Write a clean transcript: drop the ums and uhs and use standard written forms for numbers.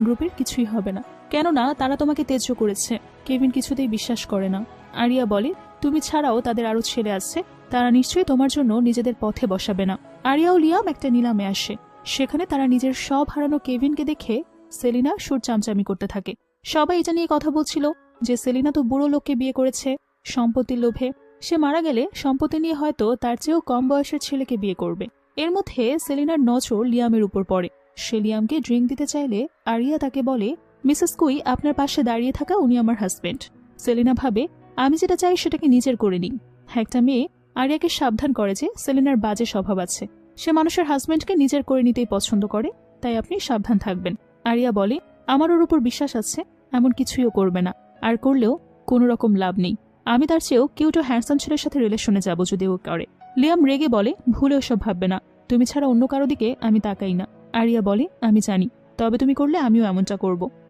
গ্রুপের কিছুই হবে না, কেননা তারা তোমাকে ত্যায্য করেছে। কেভিন কিছুতেই বিশ্বাস করে না। আরিয়া বলে, তুমি ছাড়াও তাদের আরো ছেলে আছে, তারা নিশ্চয়ই তোমার জন্য নিজেদের পথে বসাবে না। আরিয়া ও লিয়াম একটা নিলামে আসে। সেখানে তারা নিজের সব হারানো কেভিনকে দেখে সেলিনা সুর চামচামি করতে থাকে। সবাই এটা নিয়ে কথা বলছিল যে সেলিনা তো বুড়ো লোককে বিয়ে করেছে সম্পত্তির লোভে। সে মারা গেলে সম্পত্তি নিয়ে হয়তো তার চেয়েও কম বয়সের ছেলেকে বিয়ে করবে। এর মধ্যে সেলিনার নজর লিয়ামের উপর পড়ে। সে লিয়ামকে ড্রিঙ্ক দিতে চাইলে আরিয়া তাকে বলে, মিসেস কুই, আপনার পাশে দাঁড়িয়ে থাকা উনি আমার হাজবেন্ড। সেলিনা ভাবে, আমি যেটা চাই সেটাকে নিজের করে নিই। একটা মেয়ে আরিয়াকে সাবধান করে যে সেলিনার বাজে স্বভাব আছে, সে মানুষের হাজবেন্ডকে নিজের করে নিতেই পছন্দ করে, তাই আপনি সাবধান থাকবেন। আরিয়া বলে, আমার ওর উপর বিশ্বাস আছে, এমন কিছুইও করবে না, আর করলেও কোনো রকম লাভ নেই। আমি তার চেয়েও কিউট ও হ্যান্ডসাম ছেলের সাথে রিলেশনে যাব যদি ও করে। লিয়াম রেগে বলে, ভুলেও সব ভাববে না, তুমি ছাড়া অন্য কারো দিকে আমি তাকাই না। আরিয়া বলে, আমি জানি, তবে তুমি করলে আমিও এমনটা করব।